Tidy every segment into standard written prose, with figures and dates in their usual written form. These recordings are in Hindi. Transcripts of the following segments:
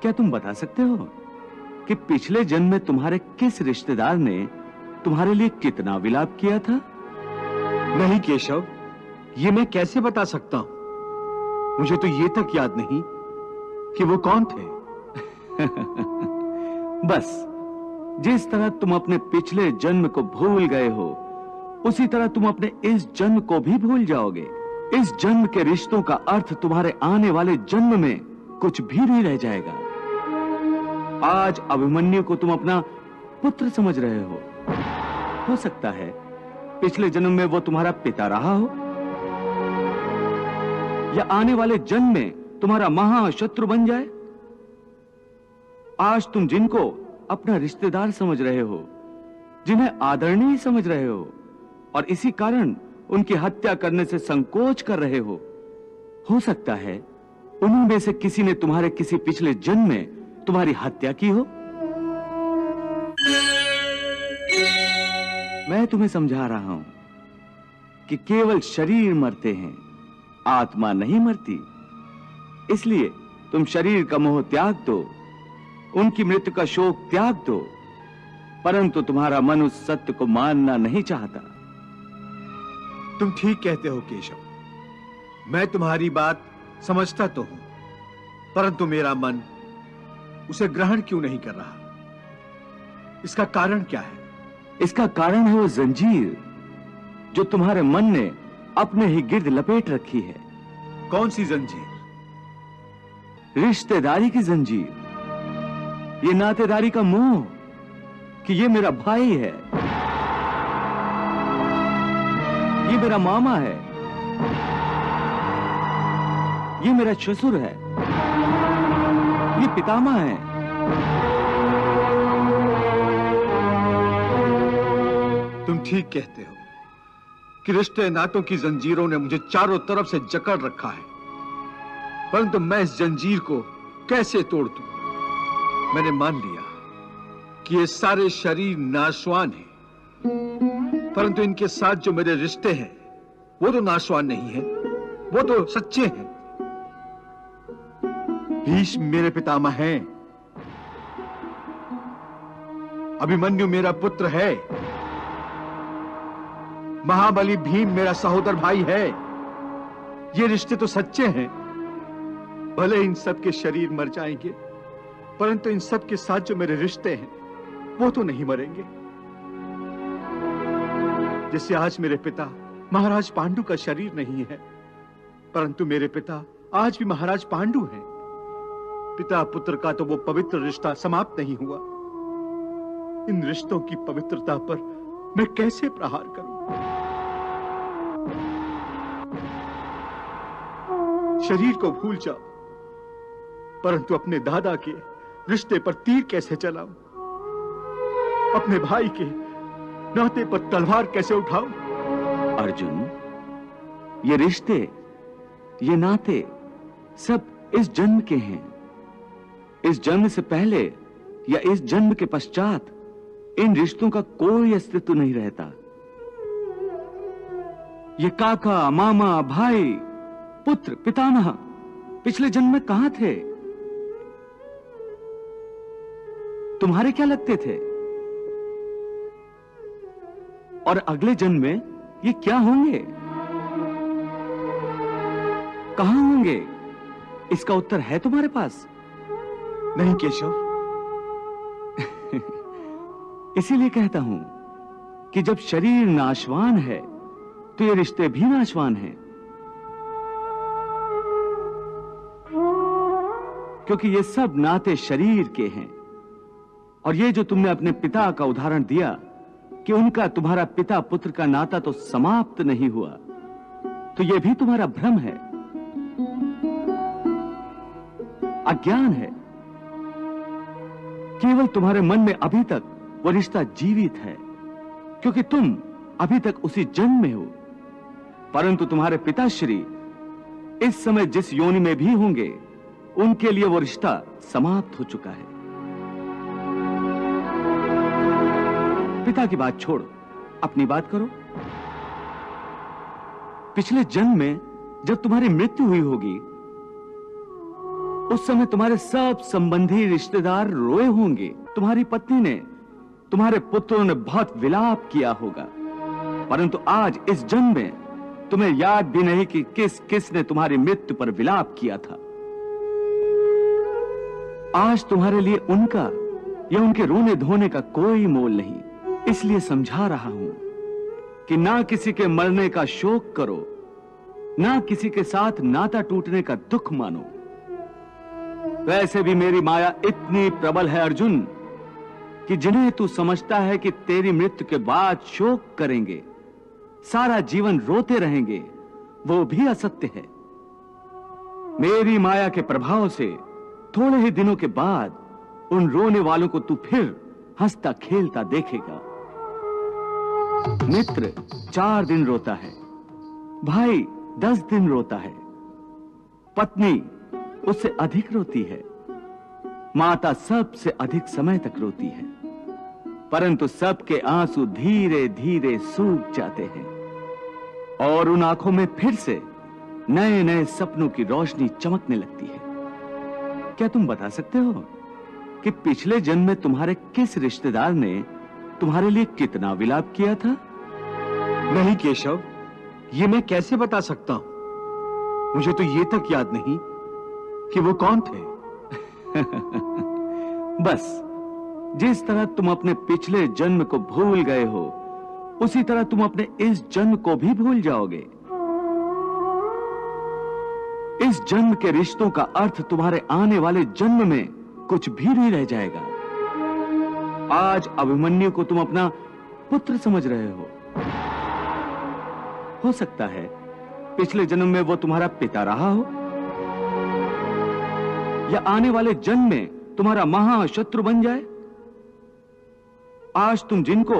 क्या तुम बता सकते हो कि पिछले जन्म में तुम्हारे किस रिश्तेदार ने तुम्हारे लिए कितना विलाप किया था? नहीं केशव, ये मैं कैसे बता सकता हूं? मुझे तो ये तक याद नहीं कि वो कौन थे। बस जिस तरह तुम अपने पिछले जन्म को भूल गए हो, उसी तरह तुम अपने इस जन्म को भी भूल जाओगे। इस जन्म के रिश्तों का अर्थ तुम्हारे आने वाले जन्म में कुछ भी नहीं रह जाएगा। आज अभिमन्यु को तुम अपना पुत्र समझ रहे हो सकता है पिछले जन्म में वो तुम्हारा पिता रहा हो, या आने वाले जन्म में तुम्हारा महाशत्रु बन जाए। आज तुम जिनको अपना रिश्तेदार समझ रहे हो, जिन्हें आदरणीय समझ रहे हो, और इसी कारण उनकी हत्या करने से संकोच कर रहे हो सकता है उन्हीं में से किसी ने तुम्हारे किसी पिछले जन्म में तुम्हारी हत्या की हो। मैं तुम्हें समझा रहा हूं कि केवल शरीर मरते हैं, आत्मा नहीं मरती। इसलिए तुम शरीर का मोह त्याग दो, उनकी मृत्यु का शोक त्याग दो, परंतु तुम्हारा मन उस सत्य को मानना नहीं चाहता। तुम ठीक कहते हो केशव, मैं तुम्हारी बात समझता तो हूं, परंतु मेरा मन उसे ग्रहण क्यों नहीं कर रहा? इसका कारण क्या है? इसका कारण है वो जंजीर जो तुम्हारे मन ने अपने ही गिर्द लपेट रखी है। कौन सी जंजीर? रिश्तेदारी की जंजीर, ये नातेदारी का मोह कि ये मेरा भाई है, ये मेरा मामा है, ये मेरा ससुर है, ये पितामह है। तुम ठीक कहते हो कि रिश्ते नातों की जंजीरों ने मुझे चारों तरफ से जकड़ रखा है, परंतु मैं इस जंजीर को कैसे तोड़ दूं? मैंने मान लिया कि ये सारे शरीर नाशवान हैं, परंतु इनके साथ जो मेरे रिश्ते हैं वो तो नाशवान नहीं है, वो तो सच्चे हैं। भीष्म मेरे पितामह हैं, अभिमन्यु मेरा पुत्र है, महाबली भीम मेरा सहोदर भाई है। ये रिश्ते तो सच्चे हैं। भले इन सब के शरीर मर जाएंगे, परंतु इन सब के साथ जो मेरे रिश्ते हैं वो तो नहीं मरेंगे। जैसे आज मेरे पिता महाराज पांडु का शरीर नहीं है, परंतु मेरे पिता आज भी महाराज पांडु हैं। पिता पुत्र का तो वो पवित्र रिश्ता समाप्त नहीं हुआ। इन रिश्तों की पवित्रता पर मैं कैसे प्रहार करूं? शरीर को भूल जाओ, परंतु अपने दादा के रिश्ते पर तीर कैसे चलाऊं? अपने भाई के नाते पर तलवार कैसे उठाऊं? अर्जुन, ये रिश्ते, ये नाते सब इस जन्म के हैं। इस जन्म से पहले या इस जन्म के पश्चात इन रिश्तों का कोई अस्तित्व नहीं रहता। ये काका, मामा, भाई, पुत्र, पितामह पिछले जन्म में कहां थे? तुम्हारे क्या लगते थे? और अगले जन्म में ये क्या होंगे, कहां होंगे? इसका उत्तर है तुम्हारे पास? नहीं केशव। इसीलिए कहता हूं कि जब शरीर नाशवान है तो ये रिश्ते भी नाशवान हैं, क्योंकि ये सब नाते शरीर के हैं। और ये जो तुमने अपने पिता का उदाहरण दिया कि उनका तुम्हारा पिता पुत्र का नाता तो समाप्त नहीं हुआ, तो यह भी तुम्हारा भ्रम है, अज्ञान है। केवल तुम्हारे मन में अभी तक वो रिश्ता जीवित है, क्योंकि तुम अभी तक उसी जन्म में हो, परंतु तुम्हारे पिताश्री इस समय जिस योनि में भी होंगे, उनके लिए वो रिश्ता समाप्त हो चुका है। पिता की बात छोड़ो, अपनी बात करो। पिछले जन्म में जब तुम्हारी मृत्यु हुई होगी, उस समय तुम्हारे सब संबंधी रिश्तेदार रोए होंगे। तुम्हारी पत्नी ने, तुम्हारे पुत्रों ने बहुत विलाप किया होगा। परंतु आज इस जन्म में तुम्हें याद भी नहीं कि किस ने तुम्हारी मृत्यु पर विलाप किया था। आज तुम्हारे लिए उनका या उनके रोने धोने का कोई मोल नहीं। इसलिए समझा रहा हूं कि ना किसी के मरने का शोक करो, ना किसी के साथ नाता टूटने का दुख मानो। वैसे भी मेरी माया इतनी प्रबल है अर्जुन कि जिन्हें तू समझता है कि तेरी मृत्यु के बाद शोक करेंगे, सारा जीवन रोते रहेंगे, वो भी असत्य है। मेरी माया के प्रभाव से थोड़े ही दिनों के बाद उन रोने वालों को तू फिर हंसता खेलता देखेगा। मित्र 4 दिन रोता है, भाई 10 दिन रोता है, पत्नी उससे अधिक रोती है, माता सबसे अधिक समय तक रोती है, परंतु सबके आंसू धीरे धीरे सूख जाते हैं और उन आंखों में फिर से नए नए सपनों की रोशनी चमकने लगती है। क्या तुम बता सकते हो कि पिछले जन्म में तुम्हारे किस रिश्तेदार ने तुम्हारे लिए कितना विलाप किया था? नहीं केशव, ये मैं कैसे बता सकता हूं? मुझे तो ये तक याद नहीं कि वो कौन थे। बस जिस तरह तुम अपने पिछले जन्म को भूल गए हो, उसी तरह तुम अपने इस जन्म को भी भूल जाओगे। इस जन्म के रिश्तों का अर्थ तुम्हारे आने वाले जन्म में कुछ भी नहीं रह जाएगा। आज अभिमन्यु को तुम अपना पुत्र समझ रहे हो सकता है पिछले जन्म में वो तुम्हारा पिता रहा हो, या आने वाले जन्म में तुम्हारा महाशत्रु बन जाए। आज तुम जिनको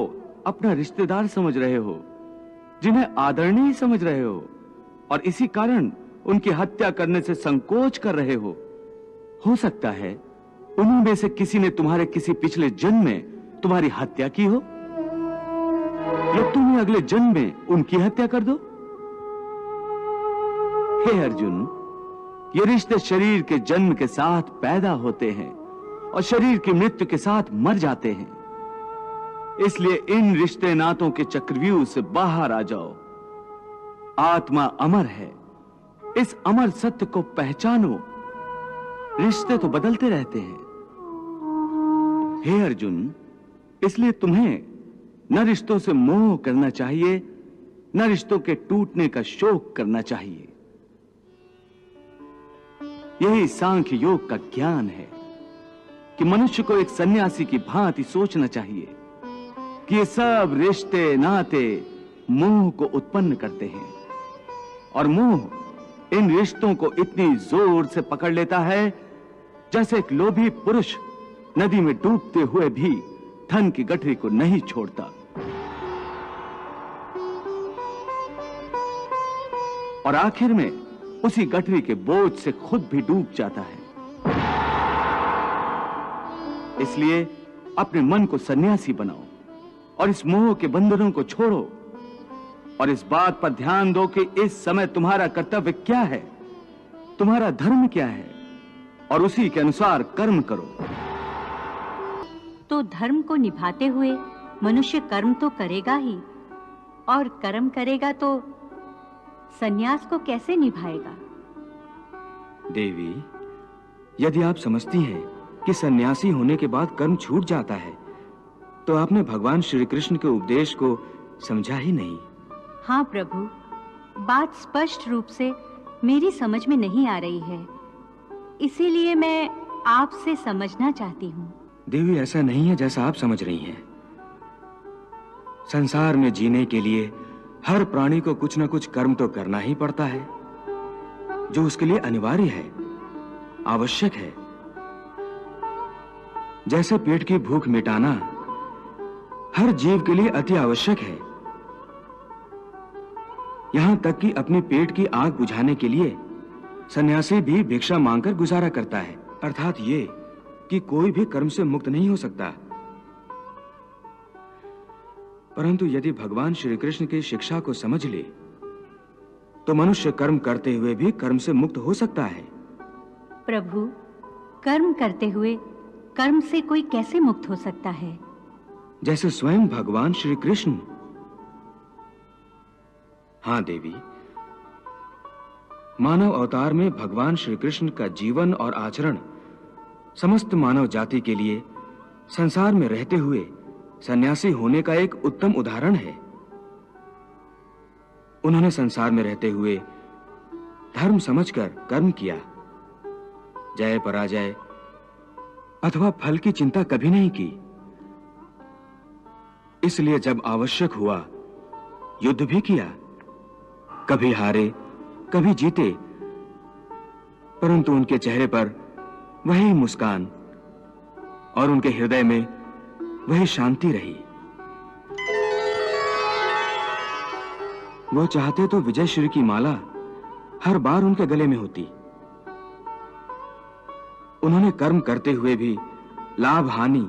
अपना रिश्तेदार समझ रहे हो, जिन्हें आदरणीय समझ रहे हो और इसी कारण उनकी हत्या करने से संकोच कर रहे हो सकता है उन्हीं में से किसी ने तुम्हारे किसी पिछले जन्म में तुम्हारी हत्या की हो, या तुम ही अगले जन्म में उनकी हत्या कर दो। हे अर्जुन, ये रिश्ते शरीर के जन्म के साथ पैदा होते हैं और शरीर की मृत्यु के साथ मर जाते हैं। इसलिए इन रिश्ते नातों के चक्रव्यूह से बाहर आ जाओ। आत्मा अमर है, इस अमर सत्य को पहचानो। रिश्ते तो बदलते रहते हैं। हे अर्जुन, इसलिए तुम्हें न रिश्तों से मोह करना चाहिए, न रिश्तों के टूटने का शोक करना चाहिए। यही सांख्य योग का ज्ञान है कि मनुष्य को एक सन्यासी की भांति सोचना चाहिए कि ये सब रिश्ते नाते मोह को उत्पन्न करते हैं और मोह इन रिश्तों को इतनी जोर से पकड़ लेता है जैसे एक लोभी पुरुष नदी में डूबते हुए भी धन की गठरी को नहीं छोड़ता और आखिर में उसी गठरी के बोझ से खुद भी डूब जाता है। इसलिए अपने मन को सन्यासी बनाओ और इस मोह के बंधनों को छोड़ो और इस बात पर ध्यान दो कि इस समय तुम्हारा कर्तव्य क्या है, तुम्हारा धर्म क्या है और उसी के अनुसार कर्म करो। तो धर्म को निभाते हुए मनुष्य कर्म तो करेगा ही, और कर्म करेगा तो सन्यास को कैसे निभाएगा? देवी, यदि आप समझती हैं कि सन्यासी होने के बाद कर्म छूट जाता है, तो आपने भगवान श्री कृष्ण के उपदेश को समझा ही नहीं। हाँ प्रभु, बात स्पष्ट रूप से मेरी समझ में नहीं आ रही है, इसीलिए मैं आपसे समझना चाहती हूँ। देवी, ऐसा नहीं है जैसा आप समझ रही हैं। संसार में जीने के लिए हर प्राणी को कुछ न कुछ कर्म तो करना ही पड़ता है, जो उसके लिए अनिवार्य है, आवश्यक है। जैसे पेट की भूख मिटाना हर जीव के लिए अति आवश्यक है, यहां तक कि अपने पेट की आग बुझाने के लिए सन्यासी भी भिक्षा मांगकर गुजारा करता है। अर्थात ये कि कोई भी कर्म से मुक्त नहीं हो सकता। परंतु यदि भगवान श्री कृष्ण की शिक्षा को समझ ले तो मनुष्य कर्म करते हुए भी कर्म से मुक्त हो सकता है। प्रभु, कर्म करते हुए कर्म से कोई कैसे मुक्त हो सकता है? जैसे स्वयं भगवान श्री कृष्ण। हाँ देवी, मानव अवतार में भगवान श्री कृष्ण का जीवन और आचरण समस्त मानव जाति के लिए संसार में रहते हुए सन्यासी होने का एक उत्तम उदाहरण है। उन्होंने संसार में रहते हुए धर्म समझकर कर्म किया। जय पराजय अथवा फल की चिंता कभी नहीं की। इसलिए जब आवश्यक हुआ युद्ध भी किया, कभी हारे कभी जीते, परंतु उनके चेहरे पर वही मुस्कान और उनके हृदय में वही शांति रही। वो चाहते तो विजय श्री की माला हर बार उनके गले में होती। उन्होंने कर्म करते हुए भी लाभ हानि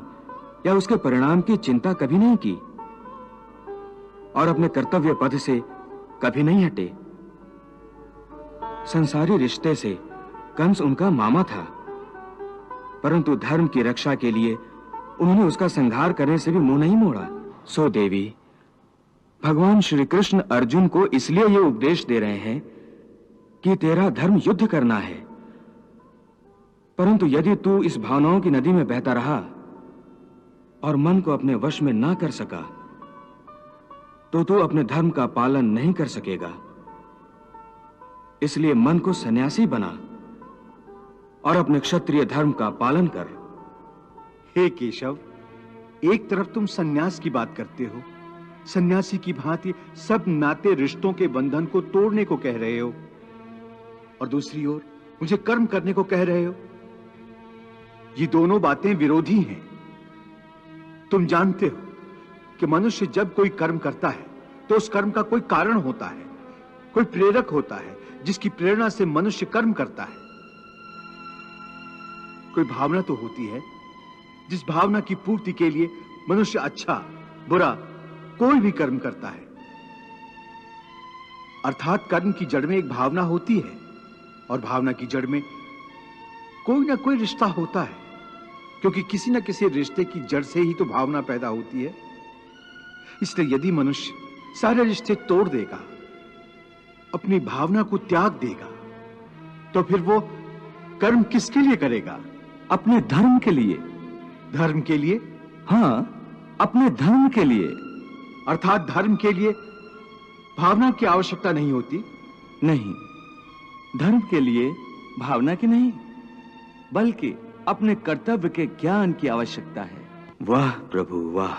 या उसके परिणाम की चिंता कभी नहीं की और अपने कर्तव्य पथ से कभी नहीं हटे। संसारी रिश्ते से कंस उनका मामा था, परंतु धर्म की रक्षा के लिए उन्होंने उसका संहार करने से भी मुंह नहीं मोड़ा। सो देवी, भगवान श्री कृष्ण अर्जुन को इसलिए यह उपदेश दे रहे हैं कि तेरा धर्म युद्ध करना है, परंतु यदि तू इस भावनाओं की नदी में बहता रहा और मन को अपने वश में ना कर सका, तो तू अपने धर्म का पालन नहीं कर सकेगा। इसलिए मन को सन्यासी बना और अपने क्षत्रिय धर्म का पालन कर। हे केशव, एक तरफ तुम सन्यास की बात करते हो, सन्यासी की भांति सब नाते रिश्तों के बंधन को तोड़ने को कह रहे हो, और दूसरी ओर मुझे कर्म करने को कह रहे हो। ये दोनों बातें विरोधी हैं। तुम जानते हो कि मनुष्य जब कोई कर्म करता है तो उस कर्म का कोई कारण होता है, कोई प्रेरक होता है जिसकी प्रेरणा से मनुष्य कर्म करता है। कोई भावना तो होती है जिस भावना की पूर्ति के लिए मनुष्य अच्छा बुरा कोई भी कर्म करता है। अर्थात कर्म की जड़ में एक भावना होती है और भावना की जड़ में कोई ना कोई रिश्ता होता है, क्योंकि किसी न किसी रिश्ते की जड़ से ही तो भावना पैदा होती है। इसलिए यदि मनुष्य सारे रिश्ते तोड़ देगा, अपनी भावना को त्याग देगा, तो फिर वो कर्म किसके लिए करेगा? अपने धर्म के लिए। धर्म के लिए? हाँ, अपने धर्म के लिए। अर्थात धर्म के लिए भावना की आवश्यकता नहीं होती? नहीं, धर्म के लिए भावना की नहीं, बल्कि अपने कर्तव्य के ज्ञान की आवश्यकता है। वाह प्रभु वाह।